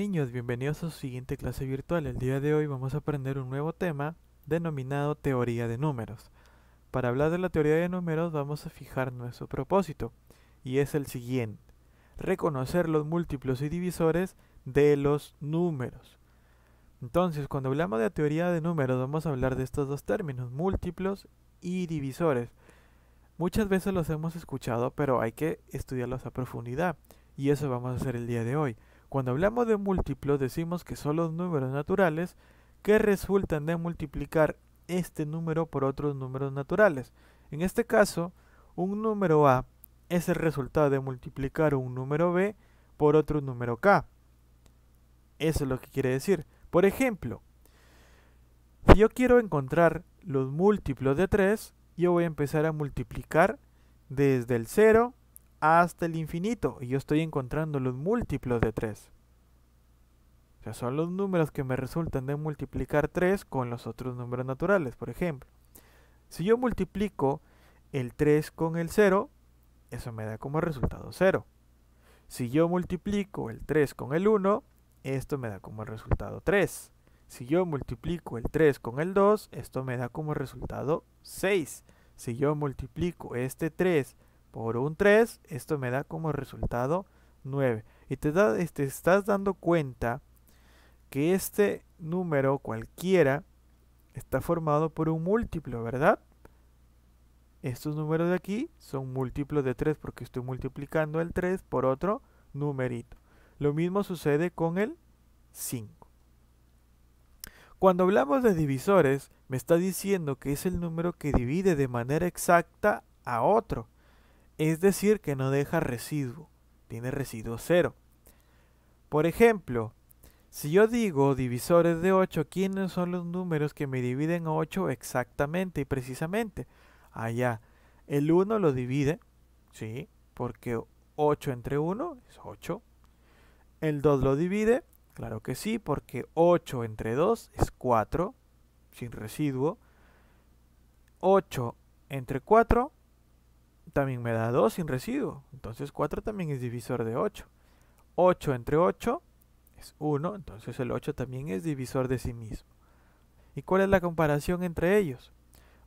niños, bienvenidos a su siguiente clase virtual. El día de hoy vamos a aprender un nuevo tema denominado teoría de números. Para hablar de la teoría de números vamos a fijar nuestro propósito y es el siguiente: reconocer los múltiplos y divisores de los números. Entonces, cuando hablamos de teoría de números vamos a hablar de estos dos términos, múltiplos y divisores. Muchas veces los hemos escuchado, pero hay que estudiarlos a profundidad y eso vamos a hacer el día de hoy. Cuando hablamos de múltiplos decimos que son los números naturales que resultan de multiplicar este número por otros números naturales. En este caso, un número A es el resultado de multiplicar un número B por otro número K. Eso es lo que quiere decir. Por ejemplo, si yo quiero encontrar los múltiplos de 3, yo voy a empezar a multiplicar desde el 0 hasta el infinito y yo estoy encontrando los múltiplos de 3. O sea, son los números que me resultan de multiplicar 3 con los otros números naturales. Por ejemplo, si yo multiplico el 3 con el 0, eso me da como resultado 0. Si yo multiplico el 3 con el 1, esto me da como resultado 3. Si yo multiplico el 3 con el 2, esto me da como resultado 6. Si yo multiplico este 3 por un 3, esto me da como resultado 9. Y te estás dando cuenta que este número cualquiera está formado por un múltiplo, ¿verdad? Estos números de aquí son múltiplos de 3 porque estoy multiplicando el 3 por otro numerito. Lo mismo sucede con el 5. Cuando hablamos de divisores, me está diciendo que es el número que divide de manera exacta a otro. Es decir, que no deja residuo. Tiene residuo 0. Por ejemplo, si yo digo divisores de 8, ¿quiénes son los números que me dividen a 8 exactamente y precisamente? Allá, el 1 lo divide, ¿sí? Porque 8 entre 1 es 8. El 2 lo divide, claro que sí, porque 8 entre 2 es 4, sin residuo. 8 entre 4 también me da 2 sin residuo, entonces 4 también es divisor de 8. 8 entre 8 es 1, entonces el 8 también es divisor de sí mismo. ¿Y cuál es la comparación entre ellos?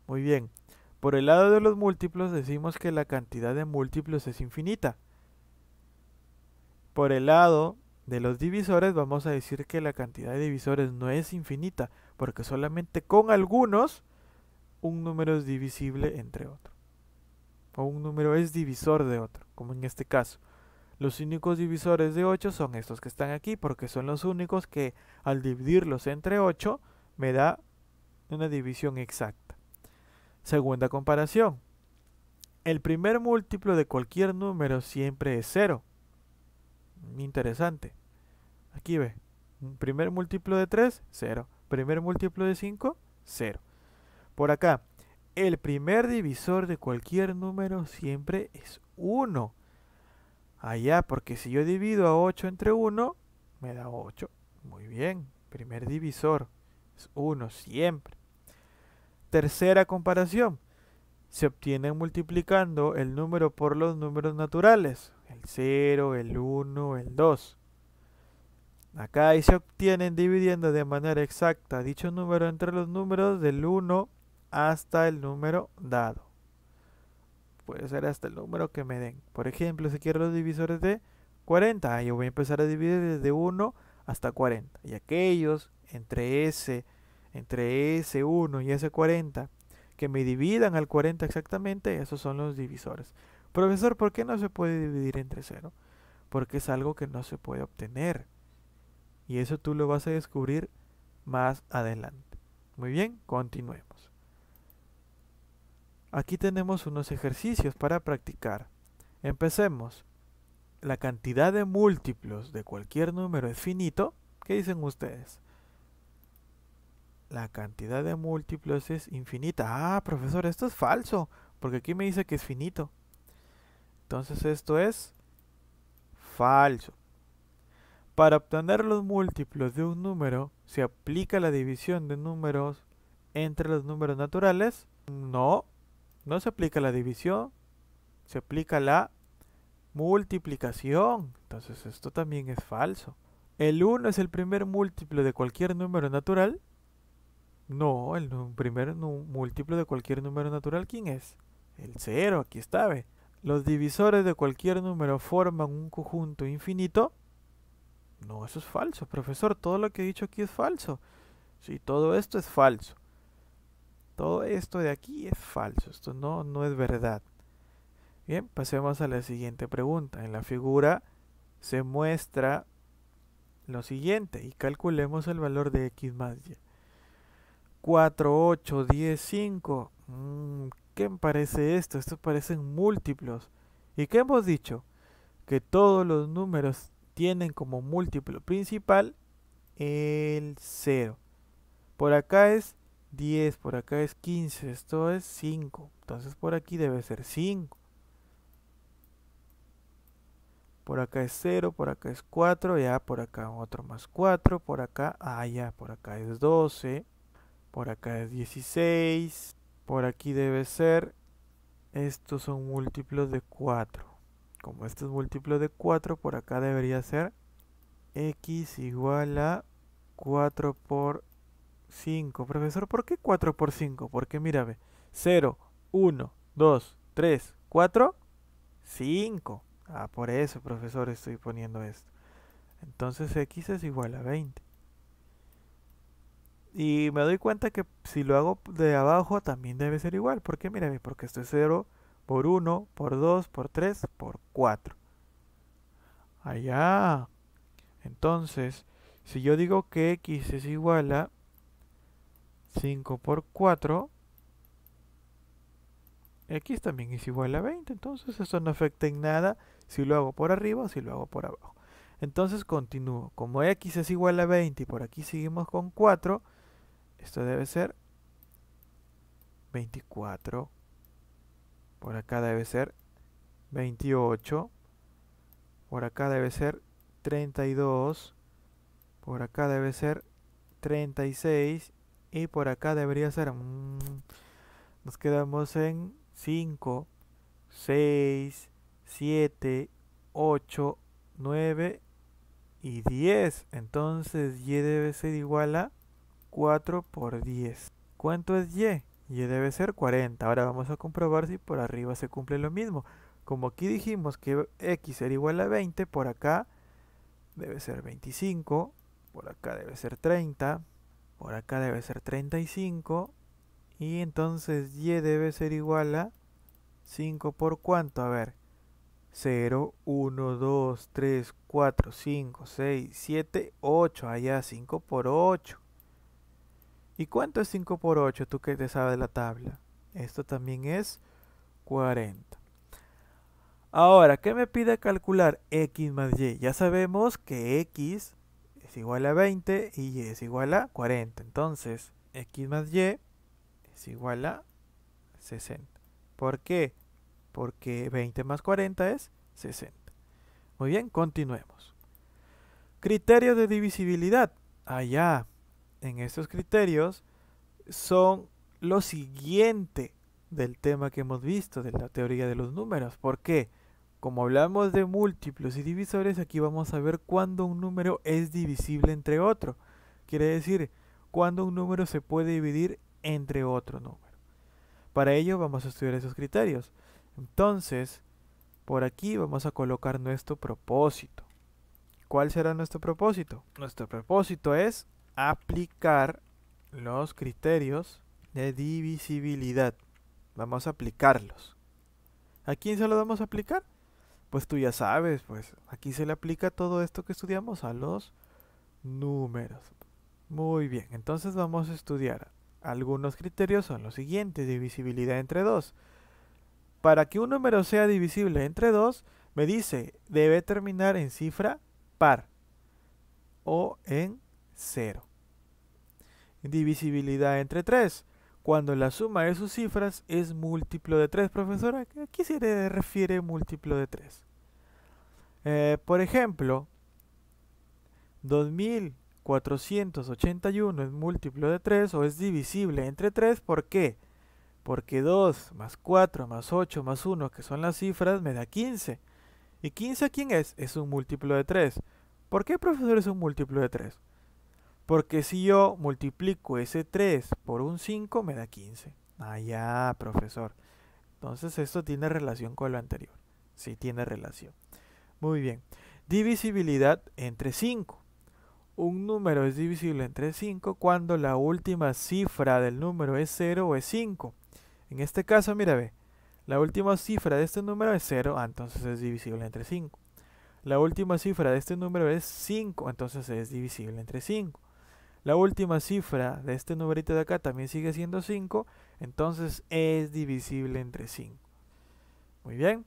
Muy bien, por el lado de los múltiplos decimos que la cantidad de múltiplos es infinita. Por el lado de los divisores vamos a decir que la cantidad de divisores no es infinita, porque solamente con algunos un número es divisible entre otro. O un número es divisor de otro, como en este caso. Los únicos divisores de 8 son estos que están aquí, porque son los únicos que al dividirlos entre 8 me da una división exacta. Segunda comparación. El primer múltiplo de cualquier número siempre es 0. Interesante. Aquí ve. Primer múltiplo de 3, 0. Primer múltiplo de 5, 0. Por acá, el primer divisor de cualquier número siempre es 1. Allá, porque si yo divido a 8 entre 1, me da 8. Muy bien, primer divisor es 1 siempre. Tercera comparación. Se obtiene multiplicando el número por los números naturales. El 0, el 1, el 2. Acá se obtienen dividiendo de manera exacta dicho número entre los números del 1 hasta el número dado. Puede ser hasta el número que me den. Por ejemplo, si quiero los divisores de 40, yo voy a empezar a dividir desde 1 hasta 40. Y aquellos entre ese 1 y ese 40 que me dividan al 40 exactamente, esos son los divisores. Profesor, ¿por qué no se puede dividir entre 0? Porque es algo que no se puede obtener. Y eso tú lo vas a descubrir más adelante. Muy bien, continuemos. Aquí tenemos unos ejercicios para practicar. Empecemos. La cantidad de múltiplos de cualquier número es finito. ¿Qué dicen ustedes? La cantidad de múltiplos es infinita. Ah, profesor, esto es falso, porque aquí me dice que es finito. Entonces esto es falso. Para obtener los múltiplos de un número, ¿se aplica la división de números entre los números naturales? No, no se aplica la división, se aplica la multiplicación. Entonces esto también es falso. ¿El 1 es el primer múltiplo de cualquier número natural? No, el primer múltiplo de cualquier número natural, ¿quién es? El 0, aquí está, ¿ve? ¿Los divisores de cualquier número forman un conjunto infinito? No, eso es falso, profesor. Todo lo que he dicho aquí es falso. Sí, todo esto es falso. Todo esto de aquí es falso. Esto no es verdad. Bien, pasemos a la siguiente pregunta. En la figura se muestra lo siguiente y calculemos el valor de x más y. 4, 8, 10, 5. ¿Qué me parece esto? Estos parecen múltiplos. ¿Y qué hemos dicho? Que todos los números tienen como múltiplo principal el 0. Por acá es 10, por acá es 15, esto es 5. Entonces por aquí debe ser 5. Por acá es 0, por acá es 4, ya por acá otro más 4, por acá, ya, por acá es 12, por acá es 16, por aquí debe ser, estos son múltiplos de 4. Como esto es múltiplo de 4, por acá debería ser x igual a 4 por 5. Profesor, ¿por qué 4 por 5? Porque mírame, 0, 1, 2, 3, 4, 5. Por eso, profesor, estoy poniendo esto. Entonces x es igual a 20. Y me doy cuenta que si lo hago de abajo también debe ser igual. ¿Por qué? Mírame, porque esto es 0 por 1, por 2, por 3, por 4. Allá. Entonces, si yo digo que x es igual a 5 por 4, x también es igual a 20. Entonces, eso no afecta en nada si lo hago por arriba o si lo hago por abajo. Entonces, continúo. Como x es igual a 20 y por aquí seguimos con 4, esto debe ser 24. Por acá debe ser 28. Por acá debe ser 32. Por acá debe ser 36. Y por acá debería ser... nos quedamos en 5, 6, 7, 8, 9 y 10. Entonces y debe ser igual a 4 por 10. ¿Cuánto es y? Y debe ser 40. Ahora vamos a comprobar si por arriba se cumple lo mismo. Como aquí dijimos que x era igual a 20, por acá debe ser 25, por acá debe ser 30, por acá debe ser 35, y entonces y debe ser igual a 5 por ¿cuánto? A ver, 0, 1, 2, 3, 4, 5, 6, 7, 8. Allá 5 por 8. ¿Y cuánto es 5 por 8? Tú que te sabes la tabla. Esto también es 40. Ahora, ¿qué me pide calcular x más y? Ya sabemos que x es igual a 20 y y es igual a 40. Entonces, x más y es igual a 60. ¿Por qué? Porque 20 más 40 es 60. Muy bien, continuemos. Criterios de divisibilidad. Allá, en estos criterios, son lo siguiente del tema que hemos visto, de la teoría de los números. ¿Por qué? Como hablamos de múltiplos y divisores, aquí vamos a ver cuándo un número es divisible entre otro. Quiere decir, cuándo un número se puede dividir entre otro número. Para ello vamos a estudiar esos criterios. Entonces, por aquí vamos a colocar nuestro propósito. ¿Cuál será nuestro propósito? Nuestro propósito es aplicar los criterios de divisibilidad. Vamos a aplicarlos. ¿A quién se los vamos a aplicar? Pues tú ya sabes, pues aquí se le aplica todo esto que estudiamos a los números. Muy bien, entonces vamos a estudiar. Algunos criterios son los siguientes: divisibilidad entre 2. Para que un número sea divisible entre 2, me dice, debe terminar en cifra par o en 0. Divisibilidad entre 3. Cuando la suma de sus cifras es múltiplo de 3. Profesora, ¿a qué se refiere múltiplo de 3? Por ejemplo, 2481 es múltiplo de 3 o es divisible entre 3. ¿Por qué? Porque 2 más 4 más 8 más 1, que son las cifras, me da 15. ¿Y 15 quién es? Es un múltiplo de 3. ¿Por qué, profesor, es un múltiplo de 3? Porque si yo multiplico ese 3 por un 5 me da 15. Ah, ya, profesor. Entonces esto tiene relación con lo anterior. Sí, tiene relación. Muy bien. Divisibilidad entre 5. Un número es divisible entre 5 cuando la última cifra del número es 0 o es 5. En este caso, mira, ve. La última cifra de este número es 0, entonces es divisible entre 5. La última cifra de este número es 5, entonces es divisible entre 5. La última cifra de este numerito de acá también sigue siendo 5, entonces es divisible entre 5. Muy bien.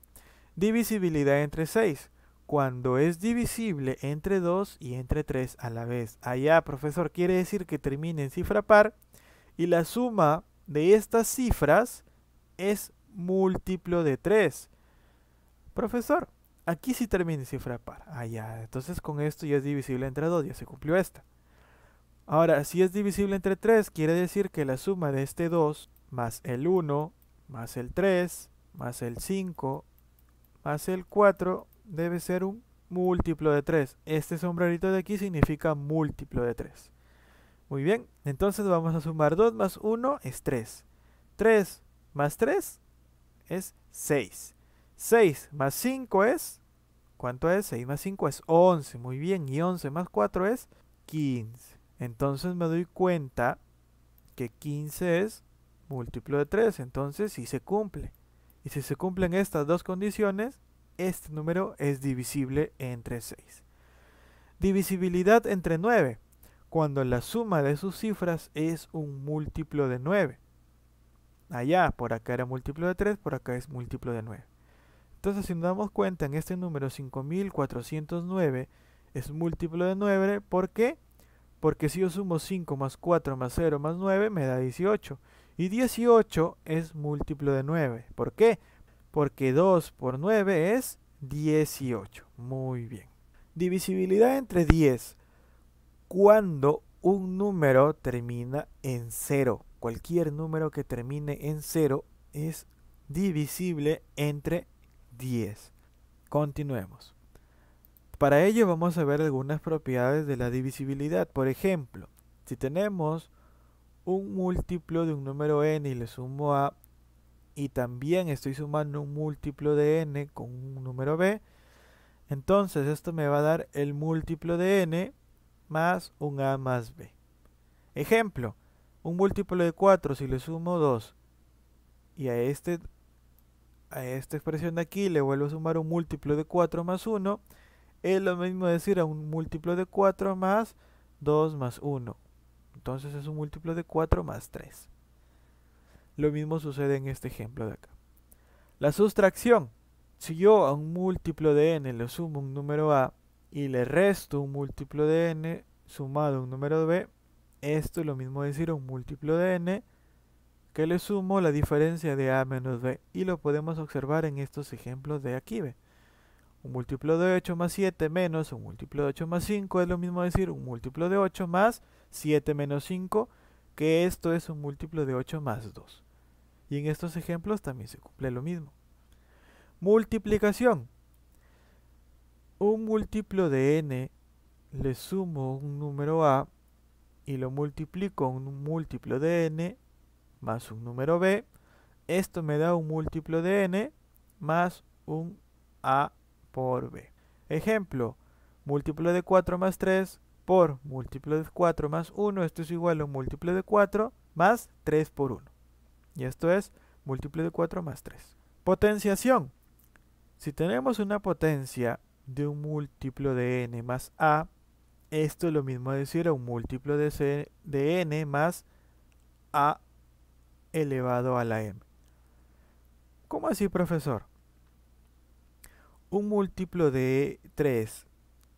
Divisibilidad entre 6. Cuando es divisible entre 2 y entre 3 a la vez. Allá, profesor, quiere decir que termina en cifra par y la suma de estas cifras es múltiplo de 3. Profesor, aquí sí termina en cifra par. Allá, entonces con esto ya es divisible entre 2, ya se cumplió esta. Ahora, si es divisible entre 3, quiere decir que la suma de este 2 más el 1 más el 3 más el 5 más el 4 debe ser un múltiplo de 3. Este sombrerito de aquí significa múltiplo de 3. Muy bien, entonces vamos a sumar 2 más 1 es 3. 3 más 3 es 6. 6 más 5 es... ¿Cuánto es? 6 más 5 es 11. Muy bien, y 11 más 4 es 15. Entonces me doy cuenta que 15 es múltiplo de 3. Entonces sí se cumple. Y si se cumplen estas dos condiciones, este número es divisible entre 6. Divisibilidad entre 9. Cuando la suma de sus cifras es un múltiplo de 9. Allá, por acá era múltiplo de 3, por acá es múltiplo de 9. Entonces, si nos damos cuenta, en este número 5409 es múltiplo de 9. ¿Por qué? Porque si yo sumo 5 más 4 más 0 más 9 me da 18. Y 18 es múltiplo de 9. ¿Por qué? Porque 2 por 9 es 18. Muy bien. Divisibilidad entre 10. Cuando un número termina en 0. Cualquier número que termine en 0 es divisible entre 10. Continuemos. Para ello vamos a ver algunas propiedades de la divisibilidad. Por ejemplo, si tenemos un múltiplo de un número n y le sumo a, y también estoy sumando un múltiplo de n con un número b, entonces esto me va a dar el múltiplo de n más un a más b. Ejemplo, un múltiplo de 4 si le sumo 2 y a esta expresión de aquí le vuelvo a sumar un múltiplo de 4 más 1, es lo mismo decir a un múltiplo de 4 más 2 más 1. Entonces es un múltiplo de 4 más 3. Lo mismo sucede en este ejemplo de acá. La sustracción. Si yo a un múltiplo de n le sumo un número a y le resto un múltiplo de n sumado a un número b, esto es lo mismo decir a un múltiplo de n que le sumo la diferencia de a menos b. Y lo podemos observar en estos ejemplos de aquí, ¿ve? Un múltiplo de 8 más 7 menos un múltiplo de 8 más 5 es lo mismo decir un múltiplo de 8 más 7 menos 5, que esto es un múltiplo de 8 más 2. Y en estos ejemplos también se cumple lo mismo. Multiplicación. Un múltiplo de n le sumo un número a y lo multiplico con un múltiplo de n más un número b. Esto me da un múltiplo de n más un a por b. Ejemplo, múltiplo de 4 más 3 por múltiplo de 4 más 1. Esto es igual a un múltiplo de 4 más 3 por 1. Y esto es múltiplo de 4 más 3. Potenciación. Si tenemos una potencia de un múltiplo de n más a, esto es lo mismo decir a un múltiplo de n más a elevado a la m. ¿Cómo así, profesor? Un múltiplo de 3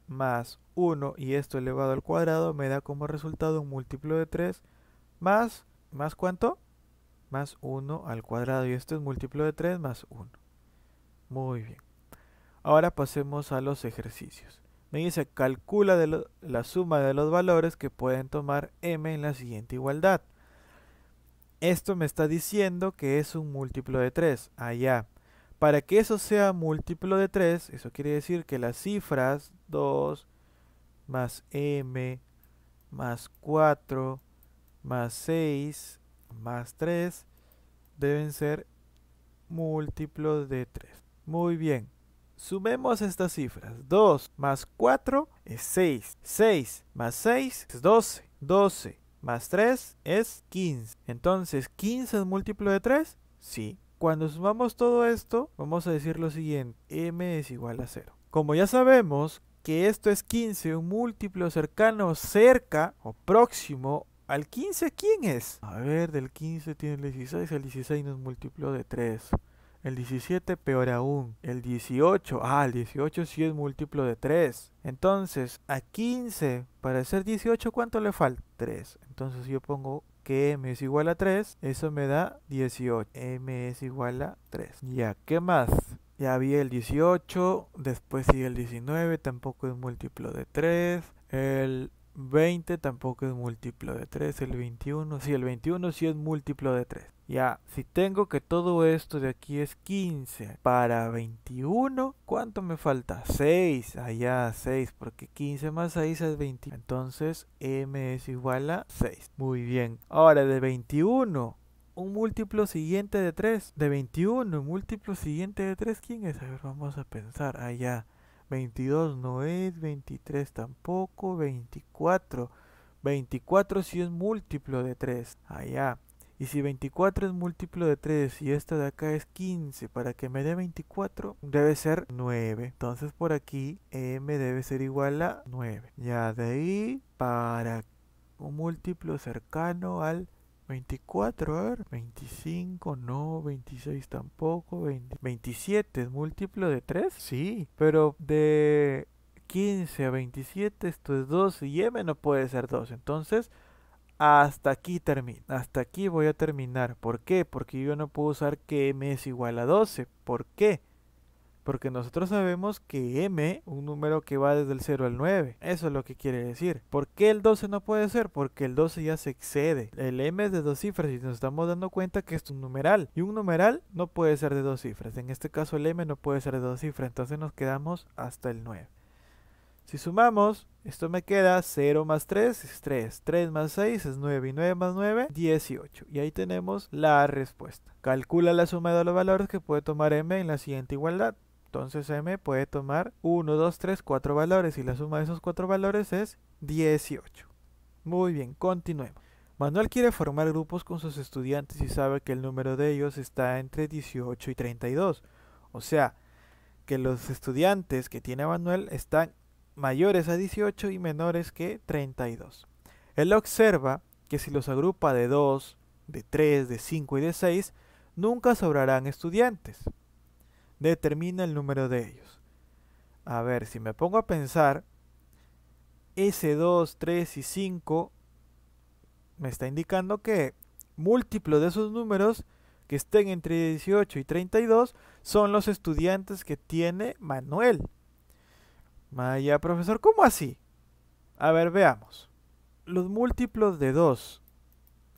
más 1 y esto elevado al cuadrado me da como resultado un múltiplo de 3 más ¿cuánto? Más 1 al cuadrado, y esto es múltiplo de 3 más 1. Muy bien. Ahora pasemos a los ejercicios. Me dice, calcula la suma de los valores que pueden tomar m en la siguiente igualdad. Esto me está diciendo que es un múltiplo de 3. Allá. Para que eso sea múltiplo de 3, eso quiere decir que las cifras 2, más m más 4 más 6 más 3 deben ser múltiplos de 3. Muy bien. Sumemos estas cifras. 2 más 4 es 6. 6 más 6 es 12. 12 más 3 es 15. Entonces, ¿15 es múltiplo de 3? Sí. Cuando sumamos todo esto, vamos a decir lo siguiente. M es igual a 0. Como ya sabemos que esto es 15, un múltiplo cercano, cerca o próximo al 15, ¿quién es? A ver, del 15 tiene el 16, el 16 no es múltiplo de 3. El 17 peor aún. El 18, el 18 sí es múltiplo de 3. Entonces, a 15, para ser 18, ¿cuánto le falta? 3. Entonces yo pongo que m es igual a 3, eso me da 18. M es igual a 3. Ya, ¿qué más? Ya había el 18, después sigue el 19, tampoco es múltiplo de 3. El 20 tampoco es múltiplo de 3. El 21, sí, el 21 sí es múltiplo de 3. Ya, si tengo que todo esto de aquí es 15 para 21, ¿cuánto me falta? 6, allá 6, porque 15 más 6 es 20. Entonces, m es igual a 6. Muy bien. Ahora, de 21, un múltiplo siguiente de 3. De 21, un múltiplo siguiente de 3, ¿quién es? A ver, vamos a pensar. Allá, 22 no es, 23 tampoco, 24. 24 sí es múltiplo de 3. Allá. Y si 24 es múltiplo de 3 y esta de acá es 15, para que me dé 24 debe ser 9. Entonces por aquí m debe ser igual a 9. Ya de ahí para un múltiplo cercano al 24, a ver, 25, no, 26 tampoco, 27 es múltiplo de 3, sí, pero de 15 a 27 esto es 12 y m no puede ser 2, entonces hasta aquí termino. Hasta aquí voy a terminar. ¿Por qué? Porque yo no puedo usar que m es igual a 12. ¿Por qué? Porque nosotros sabemos que m, un número que va desde el 0 al 9. Eso es lo que quiere decir. ¿Por qué el 12 no puede ser? Porque el 12 ya se excede. El m es de 2 cifras y nos estamos dando cuenta que es un numeral. Y un numeral no puede ser de 2 cifras. En este caso el m no puede ser de 2 cifras. Entonces nos quedamos hasta el 9. Si sumamos, esto me queda 0 más 3 es 3, 3 más 6 es 9 y 9 más 9, 18. Y ahí tenemos la respuesta. Calcula la suma de los valores que puede tomar m en la siguiente igualdad. Entonces m puede tomar 1, 2, 3, 4 valores y la suma de esos 4 valores es 18. Muy bien, continuemos. Manuel quiere formar grupos con sus estudiantes y sabe que el número de ellos está entre 18 y 32. O sea, que los estudiantes que tiene Manuel están mayores a 18 y menores que 32. Él observa que si los agrupa de 2, de 3, de 5 y de 6, nunca sobrarán estudiantes. Determina el número de ellos. A ver, si me pongo a pensar, ese 2, 3 y 5 me está indicando que múltiplos de esos números que estén entre 18 y 32 son los estudiantes que tiene Manuel. Vaya, profesor, ¿cómo así? A ver, veamos. Los múltiplos de 2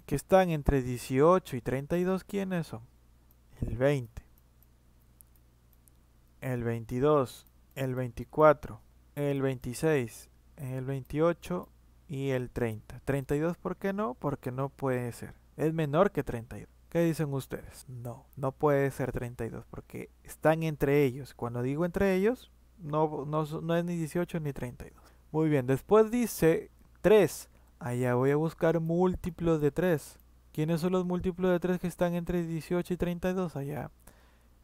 que están entre 18 y 32, ¿quiénes son? El 20, el 22, el 24, el 26, el 28 y el 30. 32, ¿por qué no? Porque no puede ser. Es menor que 32. ¿Qué dicen ustedes? No, no puede ser 32 porque están entre ellos. Cuando digo entre ellos, no es ni 18 ni 32. Muy bien, después dice 3. Allá voy a buscar múltiplos de 3. ¿Quiénes son los múltiplos de 3 que están entre 18 y 32? Allá.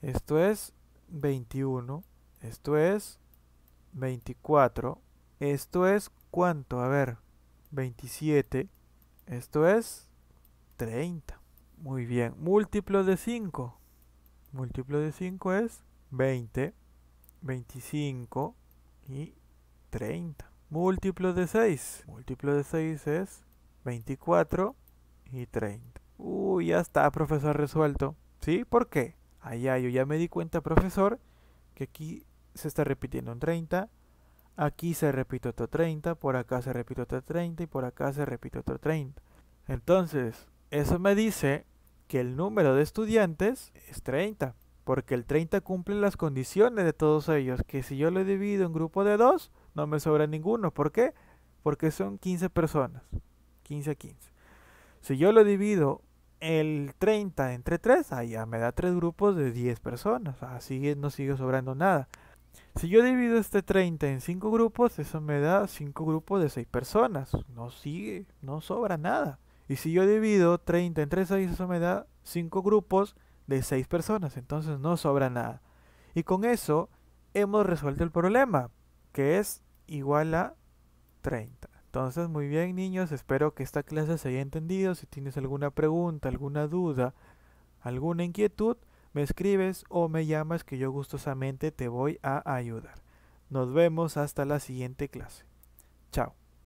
Esto es 21. Esto es 24. Esto es ¿cuánto? A ver, 27. Esto es 30. Muy bien. Múltiplos de 5. Múltiplo de 5 es 20, 25 y 30. Múltiplos de 6. Múltiplo de 6 es 24 y 30. Ya está, profesor, resuelto. ¿Sí? ¿Por qué? Allá yo ya me di cuenta, profesor, que aquí se está repitiendo un 30. Aquí se repite otro 30. Por acá se repite otro 30. Y por acá se repite otro 30. Entonces, eso me dice que el número de estudiantes es 30. Porque el 30 cumple las condiciones de todos ellos. Que si yo lo divido en grupo de 2, no me sobra ninguno. ¿Por qué? Porque son 15 personas, 15 a 15. Si yo lo divido el 30 entre 3, ahí ya me da 3 grupos de 10 personas, así no sigue sobrando nada. Si yo divido este 30 en 5 grupos, eso me da 5 grupos de 6 personas. No sigue, no sobra nada. Y si yo divido 30 entre 6, eso me da 5 grupos de 6 personas. Entonces no sobra nada. Y con eso hemos resuelto el problema, que es igual a 30. Entonces, muy bien, niños, espero que esta clase se haya entendido. Si tienes alguna pregunta, alguna duda, alguna inquietud, me escribes o me llamas que yo gustosamente te voy a ayudar. Nos vemos hasta la siguiente clase. Chao.